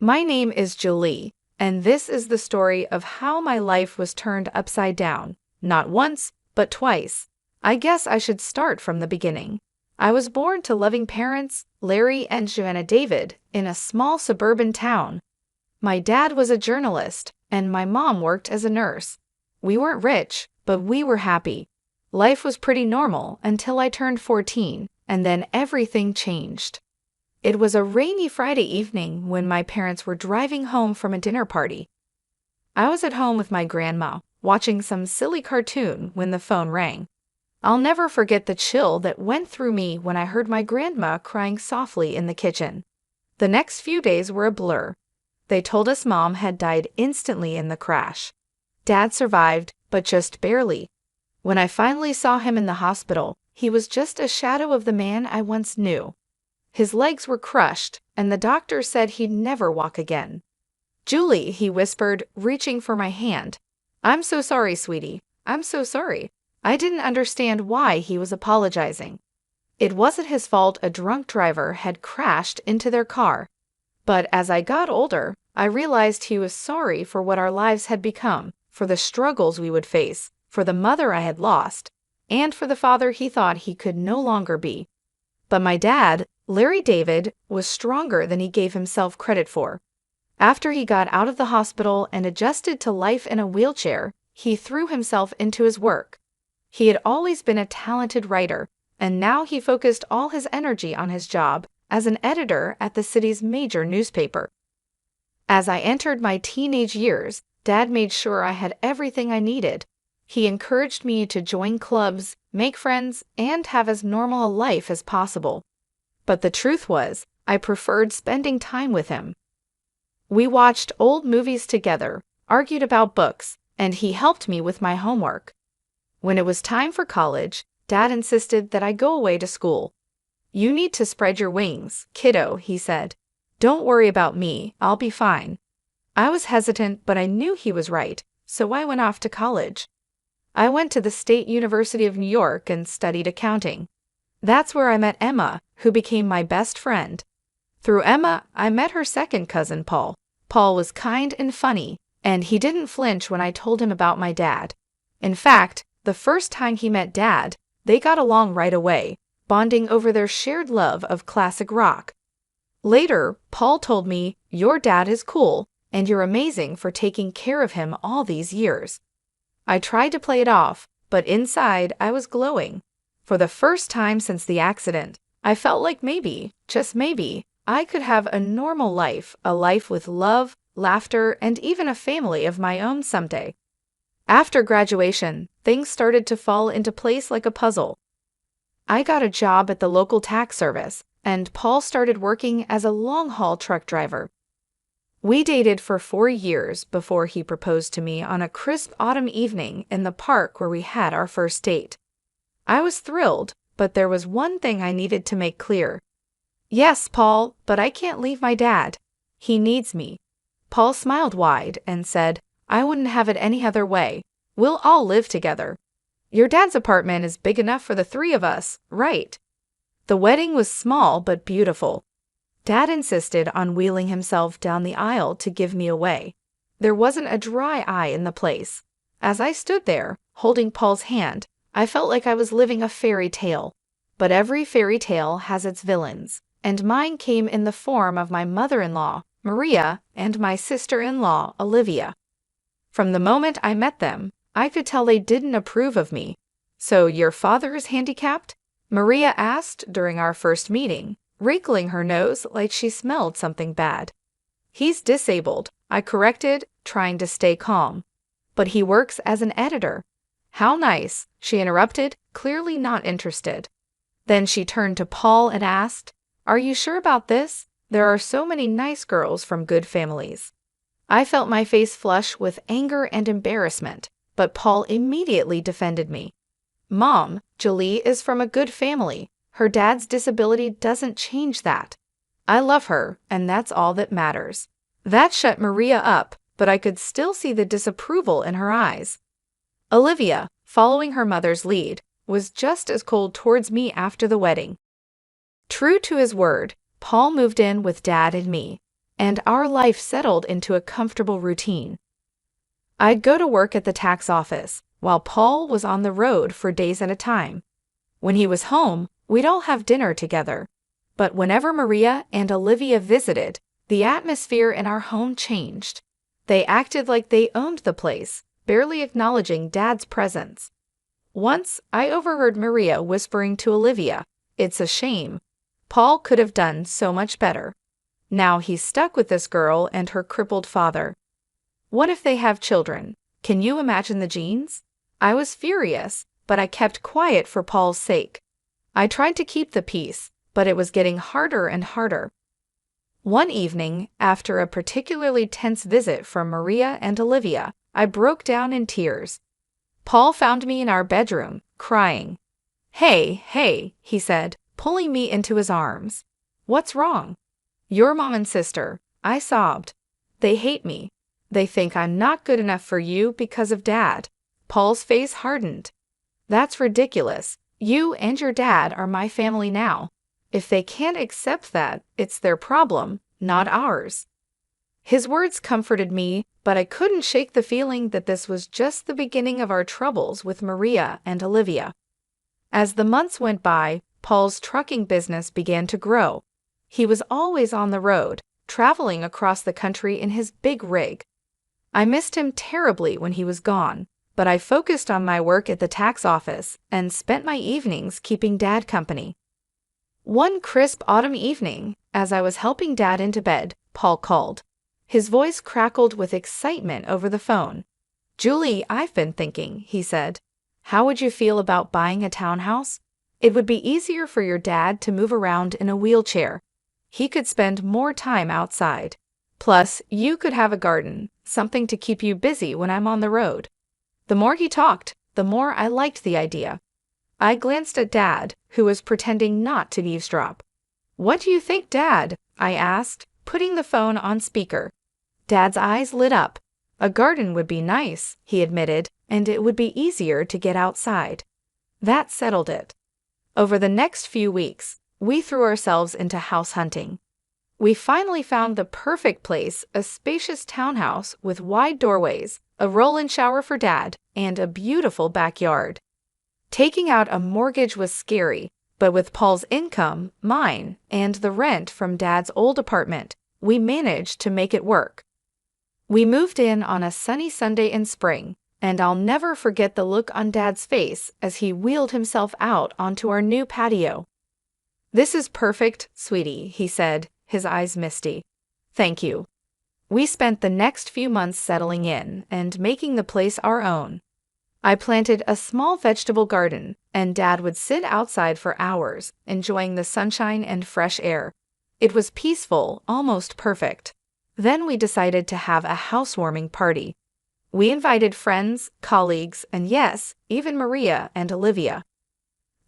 My name is Julie, and this is the story of how my life was turned upside down, not once, but twice. I guess I should start from the beginning. I was born to loving parents, Larry and Joanna David, in a small suburban town. My dad was a journalist, and my mom worked as a nurse. We weren't rich, but we were happy. Life was pretty normal until I turned 14, and then everything changed. It was a rainy Friday evening when my parents were driving home from a dinner party. I was at home with my grandma, watching some silly cartoon when the phone rang. I'll never forget the chill that went through me when I heard my grandma crying softly in the kitchen. The next few days were a blur. They told us Mom had died instantly in the crash. Dad survived, but just barely. When I finally saw him in the hospital, he was just a shadow of the man I once knew. His legs were crushed, and the doctor said he'd never walk again. "Julie," he whispered, reaching for my hand. "I'm so sorry, sweetie. I'm so sorry." I didn't understand why he was apologizing. It wasn't his fault a drunk driver had crashed into their car. But as I got older, I realized he was sorry for what our lives had become, for the struggles we would face, for the mother I had lost, and for the father he thought he could no longer be. But my dad, Larry David, was stronger than he gave himself credit for. After he got out of the hospital and adjusted to life in a wheelchair, he threw himself into his work. He had always been a talented writer, and now he focused all his energy on his job as an editor at the city's major newspaper. As I entered my teenage years, Dad made sure I had everything I needed. He encouraged me to join clubs, make friends, and have as normal a life as possible. But the truth was, I preferred spending time with him. We watched old movies together, argued about books, and he helped me with my homework. When it was time for college, Dad insisted that I go away to school. "You need to spread your wings, kiddo," he said. "Don't worry about me, I'll be fine." I was hesitant, but I knew he was right, so I went off to college. I went to the State University of New York and studied accounting. That's where I met Emma, who became my best friend. Through Emma, I met her second cousin, Paul. Paul was kind and funny, and he didn't flinch when I told him about my dad. In fact, the first time he met Dad, they got along right away, bonding over their shared love of classic rock. Later, Paul told me, "Your dad is cool, and you're amazing for taking care of him all these years." I tried to play it off, but inside I was glowing. For the first time since the accident, I felt like maybe, just maybe, I could have a normal life, a life with love, laughter, and even a family of my own someday. After graduation, things started to fall into place like a puzzle. I got a job at the local tax service, and Paul started working as a long-haul truck driver. We dated for 4 years before he proposed to me on a crisp autumn evening in the park where we had our first date. I was thrilled, but there was one thing I needed to make clear. "Yes, Paul, but I can't leave my dad. He needs me." Paul smiled wide and said, "I wouldn't have it any other way. We'll all live together. Your dad's apartment is big enough for the 3 of us, right?" The wedding was small but beautiful. Dad insisted on wheeling himself down the aisle to give me away. There wasn't a dry eye in the place. As I stood there, holding Paul's hand, I felt like I was living a fairy tale. But every fairy tale has its villains, and mine came in the form of my mother-in-law, Maria, and my sister-in-law, Olivia. From the moment I met them, I could tell they didn't approve of me. "So your father is handicapped?" Maria asked during our first meeting, wrinkling her nose like she smelled something bad. "He's disabled," I corrected, trying to stay calm. "But he works as an editor." "How nice," she interrupted, clearly not interested. Then she turned to Paul and asked, "Are you sure about this? There are so many nice girls from good families." I felt my face flush with anger and embarrassment, but Paul immediately defended me. "Mom, Julie is from a good family. Her dad's disability doesn't change that. I love her, and that's all that matters." That shut Maria up, but I could still see the disapproval in her eyes. Olivia, following her mother's lead, was just as cold towards me after the wedding. True to his word, Paul moved in with Dad and me, and our life settled into a comfortable routine. I'd go to work at the tax office, while Paul was on the road for days at a time. When he was home, we'd all have dinner together. But whenever Maria and Olivia visited, the atmosphere in our home changed. They acted like they owned the place, barely acknowledging Dad's presence. Once, I overheard Maria whispering to Olivia, "It's a shame. Paul could have done so much better. Now he's stuck with this girl and her crippled father. What if they have children? Can you imagine the genes?" I was furious, but I kept quiet for Paul's sake. I tried to keep the peace, but it was getting harder and harder. One evening, after a particularly tense visit from Maria and Olivia, I broke down in tears. Paul found me in our bedroom, crying. Hey, he said, pulling me into his arms. "What's wrong?" "Your mom and sister," I sobbed. "They hate me. They think I'm not good enough for you because of Dad." Paul's face hardened. "That's ridiculous. You and your dad are my family now. If they can't accept that, it's their problem, not ours." His words comforted me, but I couldn't shake the feeling that this was just the beginning of our troubles with Maria and Olivia. As the months went by, Paul's trucking business began to grow. He was always on the road, traveling across the country in his big rig. I missed him terribly when he was gone, but I focused on my work at the tax office and spent my evenings keeping Dad company. One crisp autumn evening, as I was helping Dad into bed, Paul called. His voice crackled with excitement over the phone. "Julie, I've been thinking," he said. "How would you feel about buying a townhouse? It would be easier for your dad to move around in a wheelchair. He could spend more time outside. Plus, you could have a garden, something to keep you busy when I'm on the road." The more he talked, the more I liked the idea. I glanced at Dad, who was pretending not to eavesdrop. "What do you think, Dad?" I asked, putting the phone on speaker. Dad's eyes lit up. "A garden would be nice," he admitted, "and it would be easier to get outside." That settled it. Over the next few weeks, we threw ourselves into house hunting. We finally found the perfect place, a spacious townhouse with wide doorways, a roll-in shower for Dad, and a beautiful backyard. Taking out a mortgage was scary, but with Paul's income, mine, and the rent from Dad's old apartment, we managed to make it work. We moved in on a sunny Sunday in spring, and I'll never forget the look on Dad's face as he wheeled himself out onto our new patio. "This is perfect, sweetie," he said, his eyes misty. "Thank you." We spent the next few months settling in and making the place our own. I planted a small vegetable garden, and Dad would sit outside for hours, enjoying the sunshine and fresh air. It was peaceful, almost perfect. Then we decided to have a housewarming party. We invited friends, colleagues, and yes, even Maria and Olivia.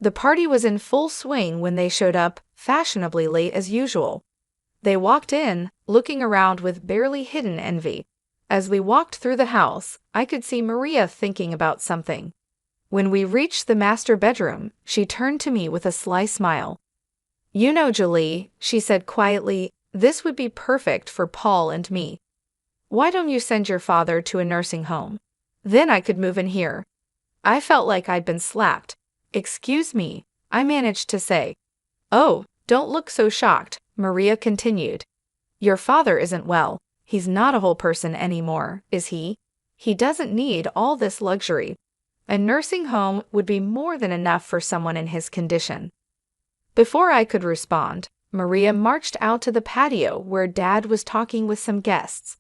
The party was in full swing when they showed up, fashionably late as usual. They walked in, looking around with barely hidden envy. As we walked through the house, I could see Maria thinking about something. When we reached the master bedroom, she turned to me with a sly smile. "You know, Julie," she said quietly, "this would be perfect for Paul and me. Why don't you send your father to a nursing home? Then I could move in here." I felt like I'd been slapped. "Excuse me," I managed to say. "Oh, don't look so shocked," Maria continued. "Your father isn't well. He's not a whole person anymore, is he? He doesn't need all this luxury. A nursing home would be more than enough for someone in his condition." Before I could respond, Maria marched out to the patio where Dad was talking with some guests.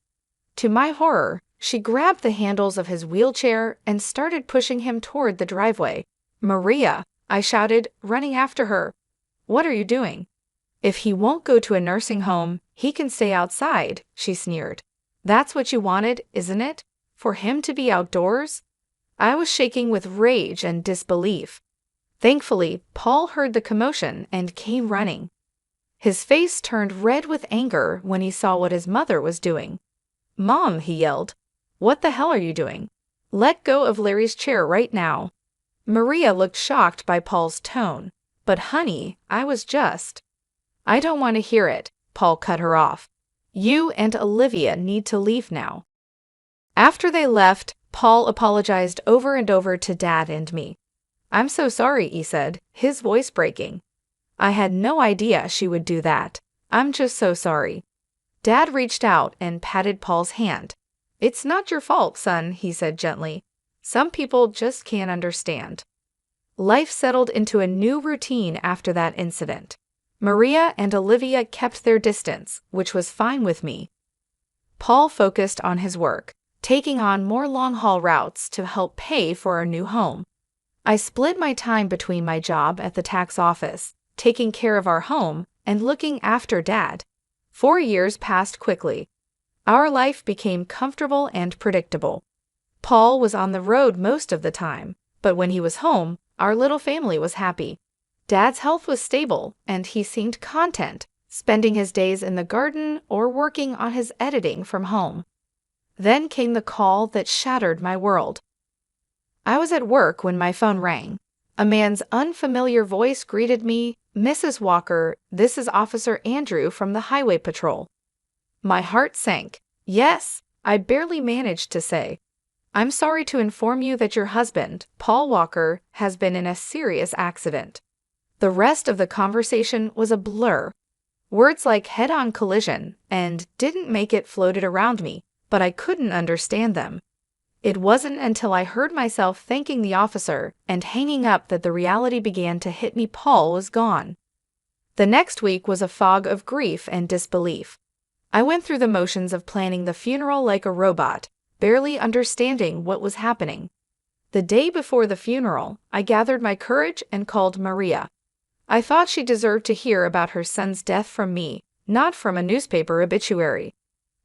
To my horror, she grabbed the handles of his wheelchair and started pushing him toward the driveway. "Maria!" I shouted, running after her. "What are you doing?" "If he won't go to a nursing home, he can stay outside," she sneered. "That's what you wanted, isn't it? For him to be outdoors?" I was shaking with rage and disbelief. Thankfully, Paul heard the commotion and came running. His face turned red with anger when he saw what his mother was doing. "Mom," he yelled, "what the hell are you doing? Let go of Larry's chair right now." Maria looked shocked by Paul's tone. "But honey, I was just—" "I don't want to hear it," Paul cut her off. You and Olivia need to leave now." After they left, Paul apologized over and over to Dad and me. "I'm so sorry," he said, his voice breaking. "I had no idea she would do that. I'm just so sorry." Dad reached out and patted Paul's hand. "It's not your fault, son," he said gently. "Some people just can't understand." Life settled into a new routine after that incident. Maria and Olivia kept their distance, which was fine with me. Paul focused on his work, taking on more long-haul routes to help pay for our new home. I split my time between my job at the tax office, taking care of our home, and looking after Dad. 4 years passed quickly. Our life became comfortable and predictable. Paul was on the road most of the time, but when he was home, our little family was happy. Dad's health was stable, and he seemed content, spending his days in the garden or working on his editing from home. Then came the call that shattered my world. I was at work when my phone rang. A man's unfamiliar voice greeted me. "Mrs. Walker, this is Officer Andrew from the Highway Patrol." My heart sank. "Yes," I barely managed to say. "I'm sorry to inform you that your husband, Paul Walker, has been in a serious accident." The rest of the conversation was a blur. Words like head-on collision and "didn't make it" floated around me, but I couldn't understand them. It wasn't until I heard myself thanking the officer and hanging up that the reality began to hit me. Paul was gone. The next week was a fog of grief and disbelief. I went through the motions of planning the funeral like a robot, barely understanding what was happening. The day before the funeral, I gathered my courage and called Maria. I thought she deserved to hear about her son's death from me, not from a newspaper obituary.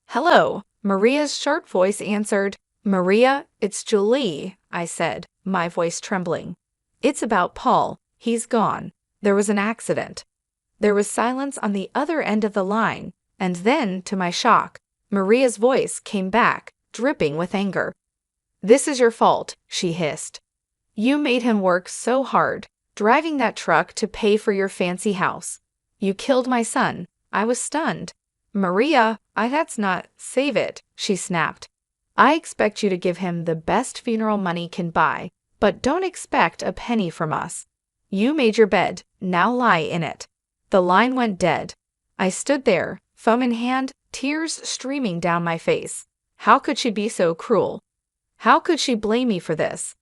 "Hello," Maria's sharp voice answered. "Maria, it's Julie," I said, my voice trembling. "It's about Paul. He's gone. There was an accident." There was silence on the other end of the line, and then, to my shock, Maria's voice came back, dripping with anger. "This is your fault," she hissed. "You made him work so hard, driving that truck to pay for your fancy house. You killed my son." I was stunned. "Maria, that's not..." "Save it," she snapped. "I expect you to give him the best funeral money can buy, but don't expect a penny from us. You made your bed, now lie in it." The line went dead. I stood there, phone in hand, tears streaming down my face. How could she be so cruel? How could she blame me for this?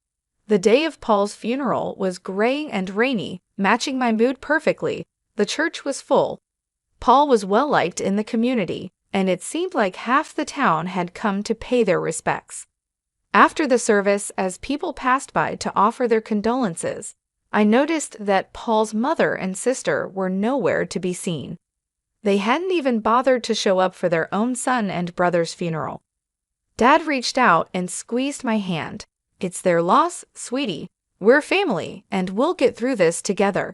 The day of Paul's funeral was gray and rainy, matching my mood perfectly. The church was full. Paul was well liked in the community, and it seemed like half the town had come to pay their respects. After the service, as people passed by to offer their condolences, I noticed that Paul's mother and sister were nowhere to be seen. They hadn't even bothered to show up for their own son and brother's funeral. Dad reached out and squeezed my hand. "It's their loss, sweetie. We're family, and we'll get through this together."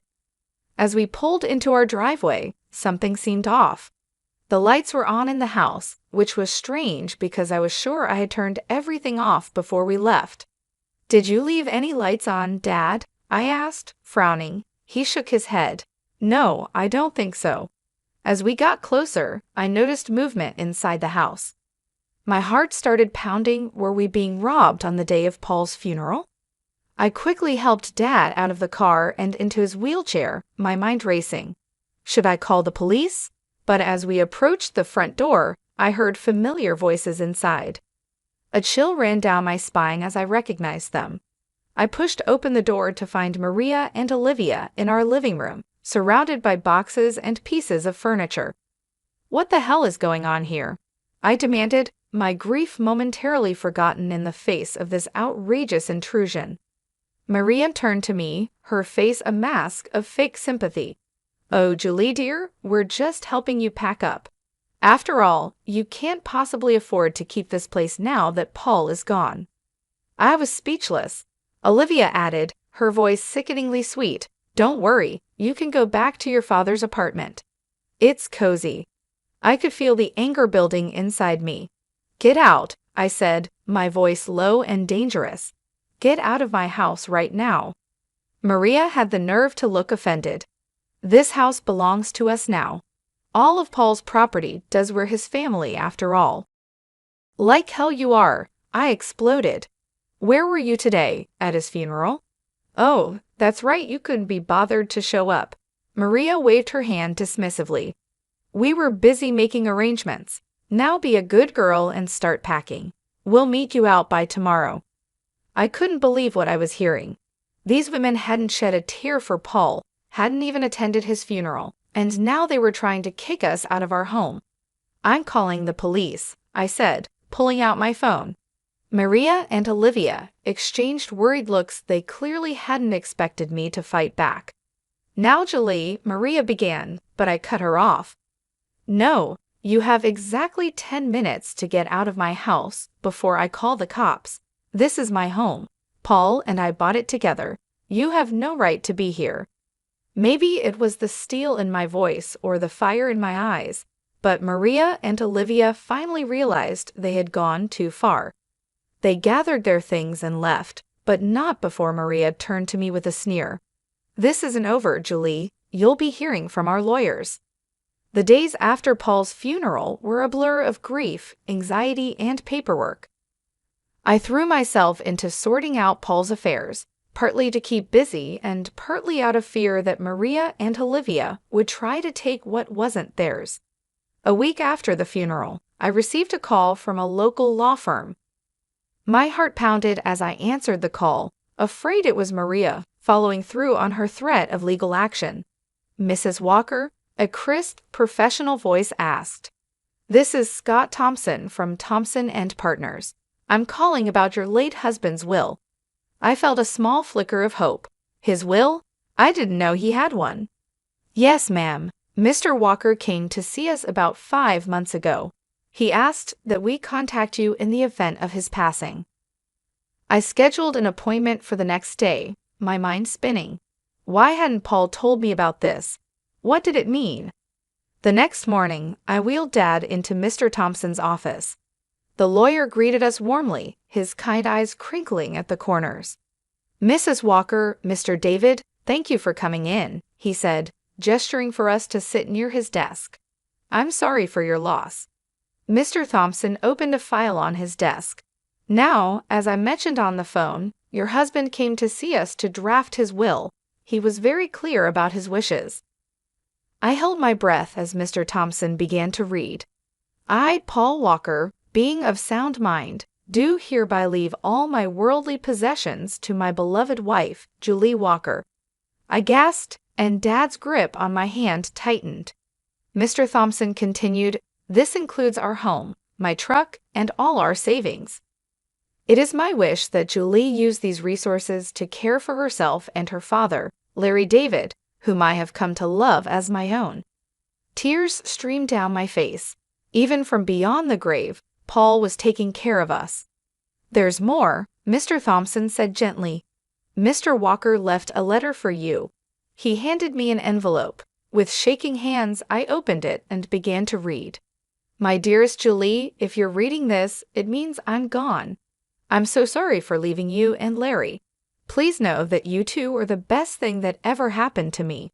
As we pulled into our driveway, something seemed off. The lights were on in the house, which was strange because I was sure I had turned everything off before we left. "Did you leave any lights on, Dad?" I asked, frowning. He shook his head. "No, I don't think so." As we got closer, I noticed movement inside the house. My heart started pounding. Were we being robbed on the day of Paul's funeral? I quickly helped Dad out of the car and into his wheelchair, my mind racing. Should I call the police? But as we approached the front door, I heard familiar voices inside. A chill ran down my spine as I recognized them. I pushed open the door to find Maria and Olivia in our living room, surrounded by boxes and pieces of furniture. "What the hell is going on here?" I demanded, my grief momentarily forgotten in the face of this outrageous intrusion. Maria turned to me, her face a mask of fake sympathy. "Oh, Julie dear, we're just helping you pack up. After all, you can't possibly afford to keep this place now that Paul is gone." I was speechless. Olivia added, her voice sickeningly sweet, "Don't worry, you can go back to your father's apartment. It's cozy." I could feel the anger building inside me. "Get out," I said, my voice low and dangerous. "Get out of my house right now." Maria had the nerve to look offended. "This house belongs to us now." All of Paul's property does we're his family after all. Like hell you are, I exploded. Where were you today, at his funeral? Oh, that's right, you couldn't be bothered to show up. Maria waved her hand dismissively. We were busy making arrangements. Now be a good girl and start packing. We'll meet you out by tomorrow. I couldn't believe what I was hearing. These women hadn't shed a tear for Paul, hadn't even attended his funeral, and now they were trying to kick us out of our home. I'm calling the police, I said, pulling out my phone. Maria and Olivia exchanged worried looks. They clearly hadn't expected me to fight back. Now, Julie, Maria began, but I cut her off. No, you have exactly 10 minutes to get out of my house before I call the cops. This is my home. Paul and I bought it together. You have no right to be here. Maybe it was the steel in my voice or the fire in my eyes, but Maria and Olivia finally realized they had gone too far. They gathered their things and left, but not before Maria turned to me with a sneer. This isn't over, Julie. You'll be hearing from our lawyers. The days after Paul's funeral were a blur of grief, anxiety, and paperwork. I threw myself into sorting out Paul's affairs, partly to keep busy and partly out of fear that Maria and Olivia would try to take what wasn't theirs. A week after the funeral, I received a call from a local law firm. My heart pounded as I answered the call, afraid it was Maria, following through on her threat of legal action. Mrs. Walker, a crisp, professional voice asked. This is Scott Thompson from Thompson & Partners. I'm calling about your late husband's will. I felt a small flicker of hope. His will? I didn't know he had one. Yes, ma'am. Mr. Walker came to see us about 5 months ago. He asked that we contact you in the event of his passing. I scheduled an appointment for the next day, my mind spinning. Why hadn't Paul told me about this? What did it mean? The next morning, I wheeled Dad into Mr. Thompson's office. The lawyer greeted us warmly, his kind eyes crinkling at the corners. Mrs. Walker, Mr. David, thank you for coming in, he said, gesturing for us to sit near his desk. I'm sorry for your loss. Mr. Thompson opened a file on his desk. Now, as I mentioned on the phone, your husband came to see us to draft his will. He was very clear about his wishes. I held my breath as Mr. Thompson began to read. I, Paul Walker, being of sound mind, do hereby leave all my worldly possessions to my beloved wife, Julie Walker. I gasped, and Dad's grip on my hand tightened. Mr. Thompson continued, this includes our home, my truck, and all our savings. It is my wish that Julie use these resources to care for herself and her father, Larry David, whom I have come to love as my own. Tears streamed down my face. Even from beyond the grave, Paul was taking care of us. There's more, Mr. Thompson said gently. Mr. Walker left a letter for you. He handed me an envelope. With shaking hands, I opened it and began to read. My dearest Julie, if you're reading this, it means I'm gone. I'm so sorry for leaving you and Larry. Please know that you two are the best thing that ever happened to me.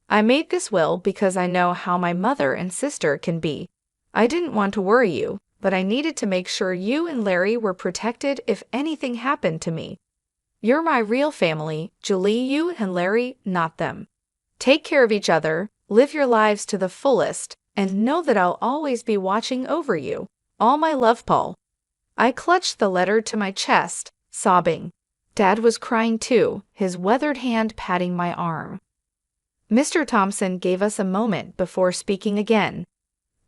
I made this will because I know how my mother and sister can be. I didn't want to worry you, but I needed to make sure you and Larry were protected if anything happened to me. You're my real family, Julie, you and Larry, not them. Take care of each other, live your lives to the fullest, and know that I'll always be watching over you. All my love, Paul. I clutched the letter to my chest, sobbing. Dad was crying too, his weathered hand patting my arm. Mr. Thompson gave us a moment before speaking again.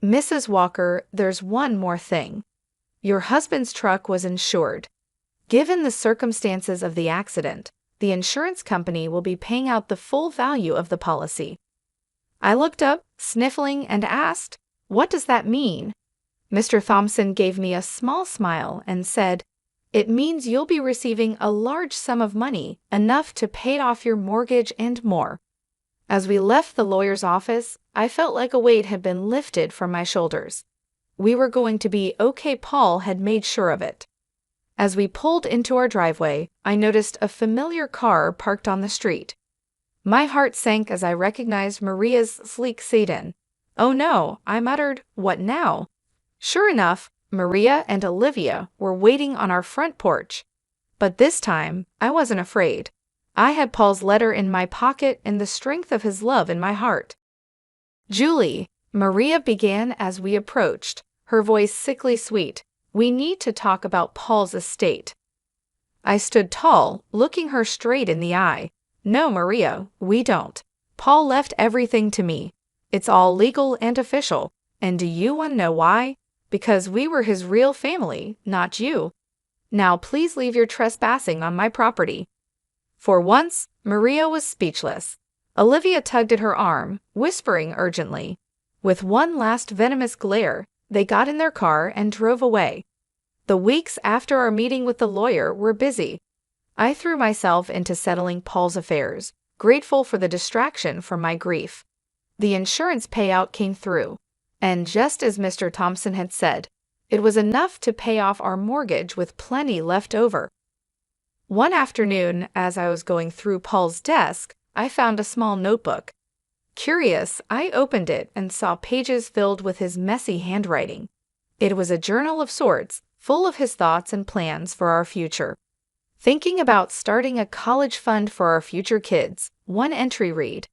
Mrs. Walker, there's one more thing. Your husband's truck was insured. Given the circumstances of the accident, the insurance company will be paying out the full value of the policy. I looked up, sniffling, and asked, what does that mean? Mr. Thompson gave me a small smile and said, it means you'll be receiving a large sum of money, enough to pay off your mortgage and more. As we left the lawyer's office, I felt like a weight had been lifted from my shoulders. We were going to be okay. Paul had made sure of it. As we pulled into our driveway, I noticed a familiar car parked on the street. My heart sank as I recognized Maria's sleek sedan. "Oh no," I muttered. "What now?" Sure enough, Maria and Olivia were waiting on our front porch. But this time, I wasn't afraid. I had Paul's letter in my pocket and the strength of his love in my heart. "Julie," Maria began as we approached, her voice sickly sweet, "we need to talk about Paul's estate." I stood tall, looking her straight in the eye. "No, Maria, we don't. Paul left everything to me. It's all legal and official. And do you want to know why? Because we were his real family, not you. Now please leave your trespassing on my property." For once, Maria was speechless. Olivia tugged at her arm, whispering urgently. With one last venomous glare, they got in their car and drove away. The weeks after our meeting with the lawyer were busy. I threw myself into settling Paul's affairs, grateful for the distraction from my grief. The insurance payout came through, and just as Mr. Thompson had said, it was enough to pay off our mortgage with plenty left over. One afternoon, as I was going through Paul's desk, I found a small notebook. Curious, I opened it and saw pages filled with his messy handwriting. It was a journal of sorts, full of his thoughts and plans for our future. Thinking about starting a college fund for our future kids, one entry read,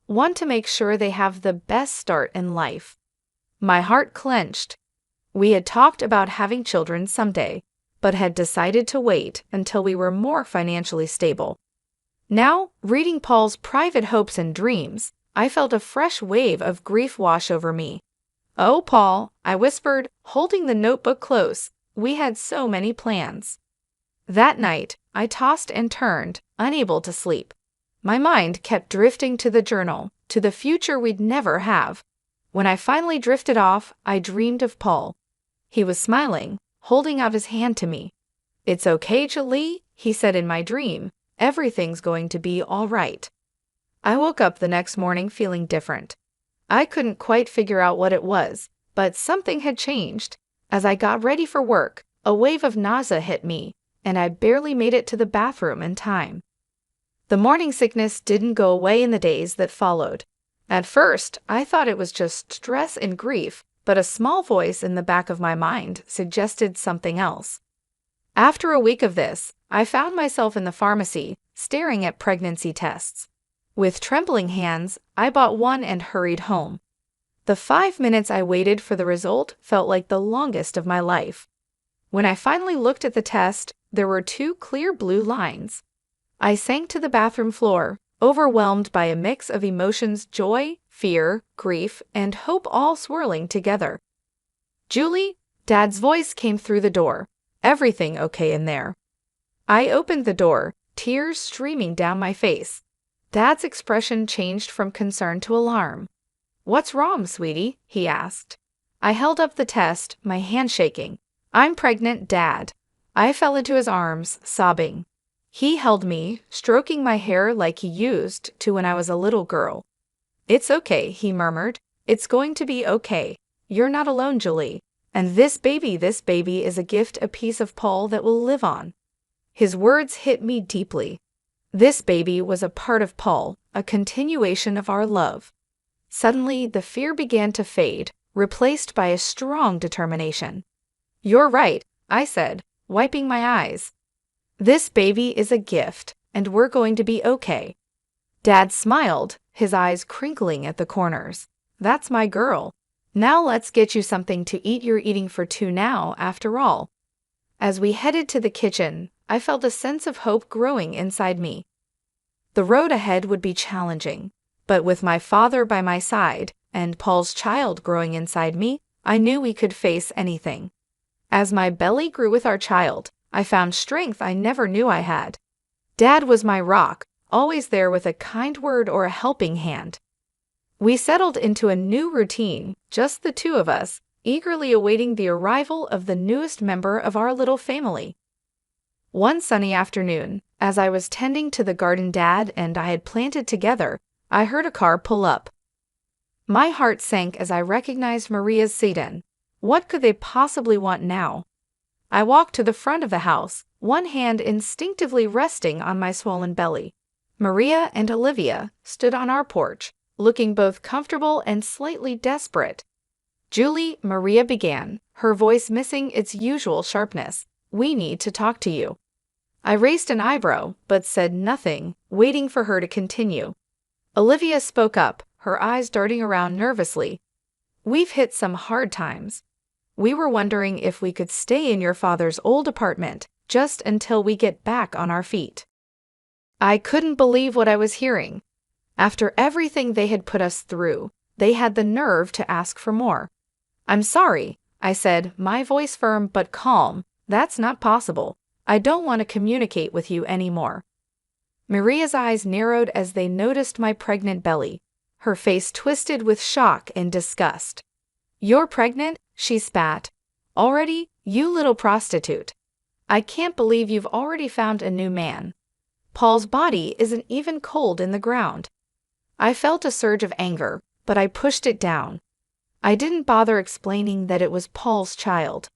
"Want to make sure they have the best start in life." My heart clenched. We had talked about having children someday, but had decided to wait until we were more financially stable. Now, reading Paul's private hopes and dreams, I felt a fresh wave of grief wash over me. "Oh, Paul," I whispered, holding the notebook close, "we had so many plans." That night, I tossed and turned, unable to sleep. My mind kept drifting to the journal, to the future we'd never have. When I finally drifted off, I dreamed of Paul. He was smiling, holding out his hand to me. "It's okay, Julie," he said in my dream. "Everything's going to be all right." I woke up the next morning feeling different. I couldn't quite figure out what it was, but something had changed. As I got ready for work, a wave of nausea hit me, and I barely made it to the bathroom in time. The morning sickness didn't go away in the days that followed. At first, I thought it was just stress and grief, but a small voice in the back of my mind suggested something else. After a week of this, I found myself in the pharmacy, staring at pregnancy tests. With trembling hands, I bought one and hurried home. The 5 minutes I waited for the result felt like the longest of my life. When I finally looked at the test, there were 2 clear blue lines. I sank to the bathroom floor, overwhelmed by a mix of emotions: joy, fear, grief, and hope all swirling together. "Julie," Dad's voice came through the door. "Everything okay in there?" I opened the door, tears streaming down my face. Dad's expression changed from concern to alarm. "What's wrong, sweetie?" he asked. I held up the test, my hand shaking. "I'm pregnant, Dad." I fell into his arms, sobbing. He held me, stroking my hair like he used to when I was a little girl. "It's okay," he murmured. "It's going to be okay. You're not alone, Julie. And this baby is a gift, a piece of Paul that will live on." His words hit me deeply. This baby was a part of Paul, a continuation of our love. Suddenly, the fear began to fade, replaced by a strong determination. "You're right," I said, wiping my eyes. "This baby is a gift, and we're going to be okay." Dad smiled, his eyes crinkling at the corners. "That's my girl. Now let's get you something to eat. You're eating for 2 now, after all." As we headed to the kitchen, I felt a sense of hope growing inside me. The road ahead would be challenging, but with my father by my side and Paul's child growing inside me, I knew we could face anything. As my belly grew with our child, I found strength I never knew I had. Dad was my rock, always there with a kind word or a helping hand. We settled into a new routine, just the 2 of us, eagerly awaiting the arrival of the newest member of our little family. One sunny afternoon, as I was tending to the garden Dad and I had planted together, I heard a car pull up. My heart sank as I recognized Maria's sedan. What could they possibly want now? I walked to the front of the house, one hand instinctively resting on my swollen belly. Maria and Olivia stood on our porch, looking both comfortable and slightly desperate. "Julie," Maria began, her voice missing its usual sharpness, "we need to talk to you." I raised an eyebrow, but said nothing, waiting for her to continue. Olivia spoke up, her eyes darting around nervously. "We've hit some hard times. We were wondering if we could stay in your father's old apartment, just until we get back on our feet." I couldn't believe what I was hearing. After everything they had put us through, they had the nerve to ask for more. "I'm sorry," I said, my voice firm but calm. "That's not possible. I don't want to communicate with you anymore." Maria's eyes narrowed as they noticed my pregnant belly. Her face twisted with shock and disgust. "You're pregnant?" she spat. "Already? You little prostitute. I can't believe you've already found a new man. Paul's body isn't even cold in the ground." I felt a surge of anger, but I pushed it down. I didn't bother explaining that it was Paul's child.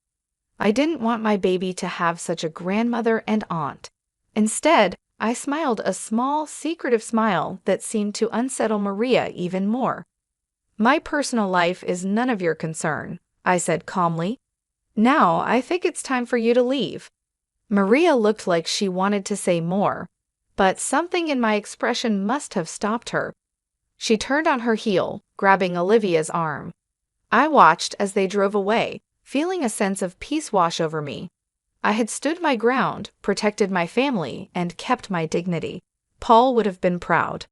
I didn't want my baby to have such a grandmother and aunt. Instead, I smiled a small, secretive smile that seemed to unsettle Maria even more. "My personal life is none of your concern," I said calmly. "Now I think it's time for you to leave." Maria looked like she wanted to say more, but something in my expression must have stopped her. She turned on her heel, grabbing Olivia's arm. I watched as they drove away, feeling a sense of peace wash over me. I had stood my ground, protected my family, and kept my dignity. Paul would have been proud.